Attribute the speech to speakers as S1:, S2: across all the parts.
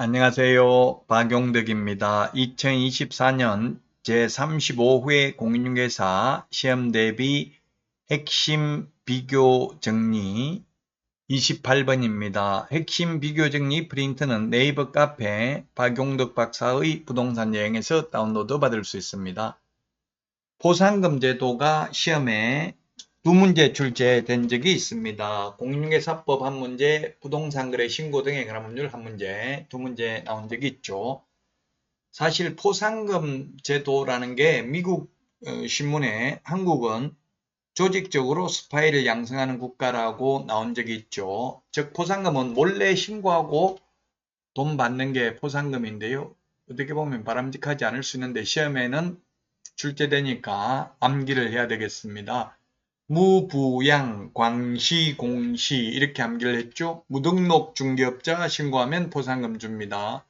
S1: 안녕하세요. 박용덕입니다. 2024년 제35회 공인중개사 시험 대비 핵심 비교 정리 28번입니다. 핵심 비교 정리 프린트는 네이버 카페 박용덕 박사의 부동산 여행에서 다운로드 받을 수 있습니다. 포상금 제도가 시험에 두 문제 출제된 적이 있습니다. 공인중개사법 한 문제, 부동산거래 신고 등에 관한 법률 한 문제, 두 문제 나온 적이 있죠. 사실 포상금 제도라는 게 미국 신문에 한국은 조직적으로 스파이를 양성하는 국가라고 나온 적이 있죠. 즉 포상금은 몰래 신고하고 돈 받는 게 포상금인데요. 어떻게 보면 바람직하지 않을 수 있는데 시험에는 출제되니까 암기를 해야 되겠습니다. 무부양, 광시, 공시 이렇게 암기를 했죠. 무등록 중개업자 신고하면 포상금 줍니다.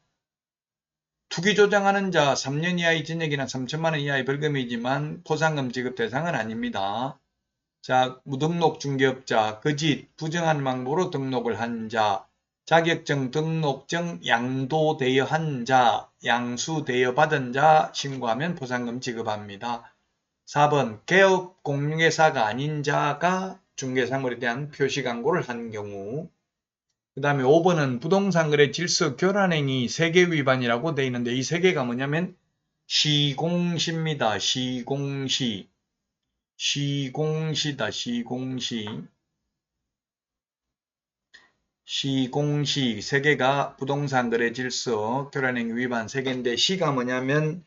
S1: 투기 조장하는 자 3년 이하의 징역이나 3천만 원 이하의 벌금이지만 포상금 지급 대상은 아닙니다. 자, 무등록 중개업자, 거짓, 부정한 방법으로 등록을 한 자, 자격증, 등록증 양도되어 자, 양수되어 받은 자 신고하면 포상금 지급합니다. 4번 개업 공인중개사가 아닌 자가 중개사물에 대한 표시 광고를 한 경우. 그 다음에 5번은 부동산거래 질서 교란행위 3개 위반이라고 되어 있는데 이 3개가 뭐냐면 시공시입니다. 시공시. 시공시다. 시공시. 시공시 3개가 부동산거래 질서 교란행위 위반 3개인데 시가 뭐냐면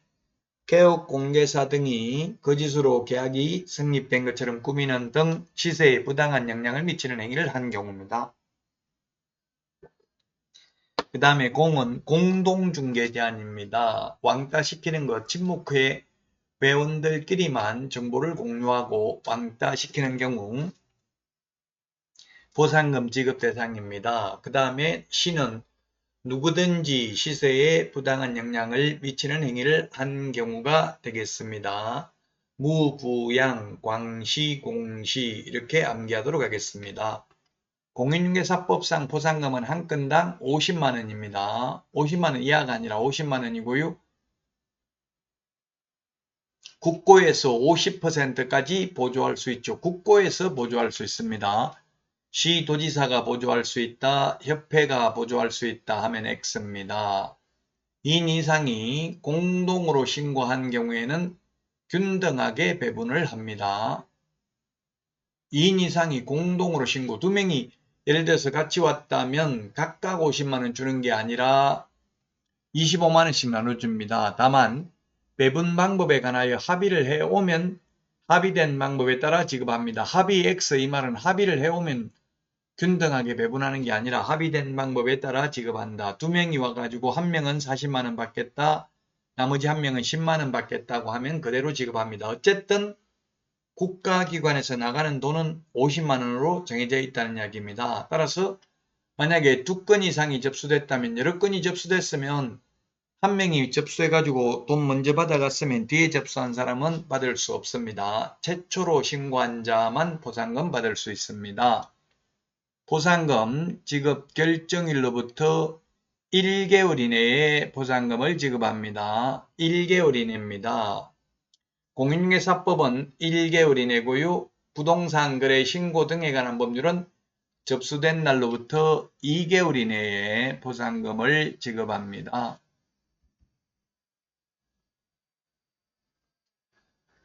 S1: 개업 공개사 등이 거짓으로 계약이 성립된 것처럼 꾸미는 등 시세에 부당한 영향을 미치는 행위를 한 경우입니다. 그 다음에 공은 공동중개 제한입니다. 왕따시키는 것, 침묵 후에 회원들끼리만 정보를 공유하고 왕따시키는 경우 보상금 지급 대상입니다. 그 다음에 시는 누구든지 시세에 부당한 영향을 미치는 행위를 한 경우가 되겠습니다. 무부양, 광시, 공시 이렇게 암기하도록 하겠습니다. 공인중개사법상 포상금은 한 건당 50만 원입니다. 50만 원 이하가 아니라 50만 원이고요. 국고에서 50%까지 보조할 수 있죠. 국고에서 보조할 수 있습니다. 시도지사가 보조할 수 있다, 협회가 보조할 수 있다 하면 X입니다. 2인 이상이 공동으로 신고한 경우에는 균등하게 배분을 합니다. 2인 이상이 공동으로 신고, 2명이 예를 들어서 같이 왔다면 각각 50만 원 주는 게 아니라 25만 원씩 나눠줍니다. 다만 배분 방법에 관하여 합의를 해오면 합의된 방법에 따라 지급합니다. 합의 X 이 말은 합의를 해오면 균등하게 배분하는 게 아니라 합의된 방법에 따라 지급한다. 2명이 와가지고 1명은 40만 원 받겠다. 나머지 1명은 10만 원 받겠다고 하면 그대로 지급합니다. 어쨌든 국가기관에서 나가는 돈은 50만 원으로 정해져 있다는 이야기입니다. 따라서 만약에 2건 이상이 접수됐다면 여러 건이 접수됐으면 1명이 접수해가지고 돈 먼저 받아갔으면 뒤에 접수한 사람은 받을 수 없습니다. 최초로 신고한 자만 보상금 받을 수 있습니다. 보상금 지급 결정일로부터 1개월 이내에 보상금을 지급합니다. 1개월 이내입니다. 공인중개사법은 1개월 이내고요. 부동산 거래 신고 등에 관한 법률은 접수된 날로부터 2개월 이내에 보상금을 지급합니다.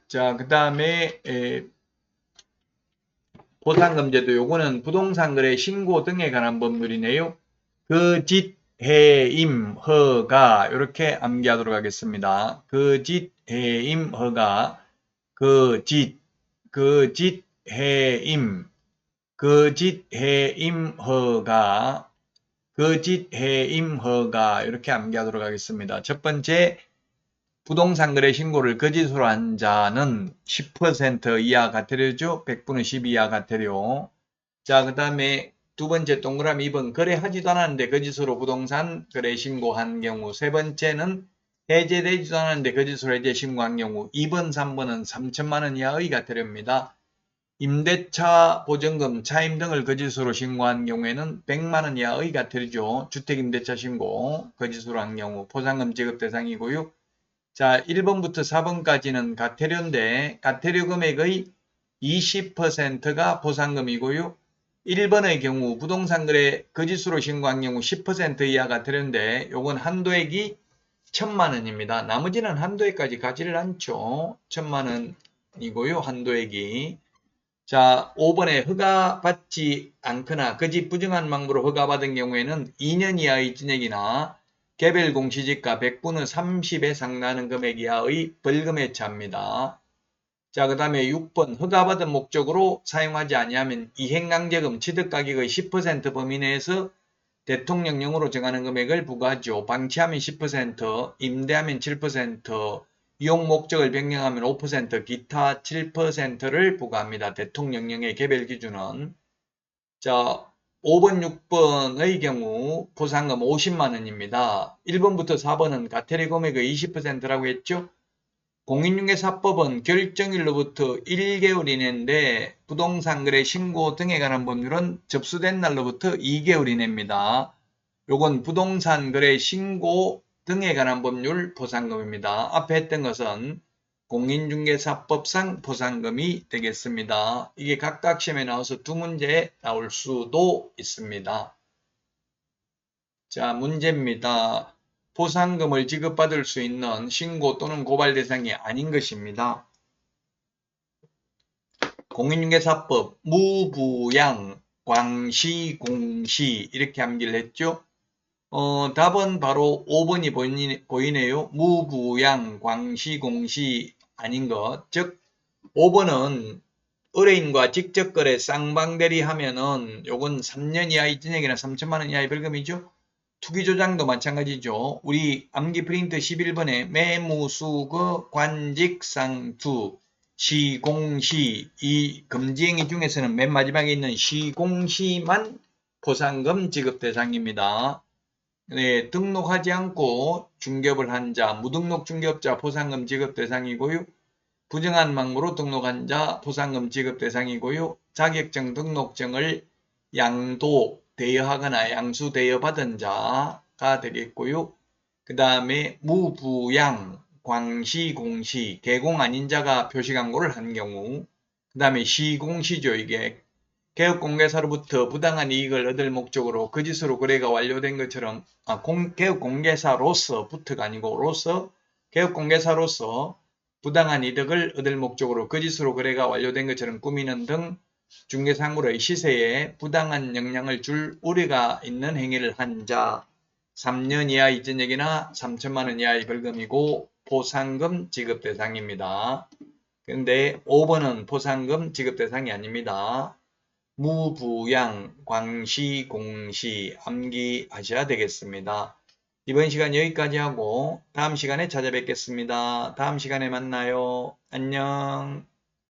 S1: 자, 그 다음에 보상금제도 요거는 부동산 거래 신고 등에 관한 법률이네요. 거짓, 해임, 허가 이렇게 암기하도록 하겠습니다. 거짓, 해임, 허가, 거짓, 해임, 거짓, 해임, 허가, 거짓, 해임, 허가 이렇게 암기하도록 하겠습니다. 첫 번째, 부동산 거래 신고를 거짓으로 한 자는 10% 이하 과태료죠. 100분의 10 이하 과태료. 자, 그 다음에 두 번째 동그라미 2번 거래하지도 않았는데 거짓으로 부동산 거래 신고한 경우. 세 번째는 해제되지도 않았는데 거짓으로 해제 신고한 경우. 2번, 3번은 3천만 원 이하의 과태료입니다. 임대차 보증금, 차임 등을 거짓으로 신고한 경우에는 100만원 이하의 과태료죠. 주택임대차 신고 거짓으로 한 경우 포상금 지급 대상이고요. 자, 1번부터 4번까지는 과태료인데 과태료 금액의 20%가 보상금이고요. 1번의 경우 부동산 거래 거짓으로 신고한 경우 10% 이하 과태료인데 요건 한도액이 1000만원입니다. 나머지는 한도액까지 가지를 않죠. 1000만원이고요. 한도액이. 자, 5번에 허가받지 않거나 거짓 부정한 방법으로 허가받은 경우에는 2년 이하의 징역이나 개별 공시지가 100분의 30에 상당하는 금액 이하의 벌금에 처합니다. 자, 그 다음에 6번 허가받은 목적으로 사용하지 아니하면 이행강제금 취득가격의 10% 범위 내에서 대통령령으로 정하는 금액을 부과하죠. 방치하면 10%, 임대하면 7%, 이용 목적을 변경하면 5%, 기타 7%를 부과합니다. 대통령령의 개별 기준은. 자, 5번, 6번의 경우 보상금 50만원입니다. 1번부터 4번은 과태료 금액의 20%라고 했죠. 공인중개사법은 결정일로부터 1개월 이내인데 부동산 거래 신고 등에 관한 법률은 접수된 날로부터 2개월 이내입니다. 요건 부동산 거래 신고 등에 관한 법률 보상금입니다. 앞에 했던 것은 공인중개사법상 보상금이 되겠습니다. 이게 각각 시험에 나와서 두 문제 나올 수도 있습니다. 자, 문제입니다. 보상금을 지급받을 수 있는 신고 또는 고발 대상이 아닌 것입니다. 공인중개사법 무부양, 광시, 공시 이렇게 암기를 했죠. 답은 바로 5번이 보이네요. 무부양, 광시, 공시 아닌 것. 즉 5번은 의뢰인과 직접 거래 쌍방대리 하면은 요건 3년 이하의 징역이나 3천만원 이하의 벌금이죠. 투기조장도 마찬가지죠. 우리 암기 프린트 11번에 매무수거 관직상투 시공시 이 금지행위 중에서는 맨 마지막에 있는 시공시만 보상금 지급 대상입니다. 네, 등록하지 않고 중개업을 한 자, 무등록 중개업자 보상금 지급 대상이고요. 부정한 방법으로 등록한 자 보상금 지급 대상이고요. 자격증 등록증을 양도 대여하거나 양수 대여받은 자가 되겠고요. 그 다음에 무부양, 광시, 공시, 개공 아닌 자가 표시광고를 한 경우 그 다음에 시공시죠. 이게 개업공개사로부터 부당한 이익을 얻을 목적으로 거짓으로 거래가 완료된 것처럼 개업공개사로서부터가 아니고 개업공개사로서 부당한 이득을 얻을 목적으로 거짓으로 거래가 완료된 것처럼 꾸미는 등 중개사물의 시세에 부당한 영향을 줄 우려가 있는 행위를 한 자 3년 이하의 징역이나 3천만원 이하의 벌금이고 보상금 지급 대상입니다. 그런데 5번은 보상금 지급 대상이 아닙니다. 무부양, 광시, 공시 암기하셔야 되겠습니다. 이번 시간 여기까지 하고 다음 시간에 찾아뵙겠습니다. 다음 시간에 만나요. 안녕.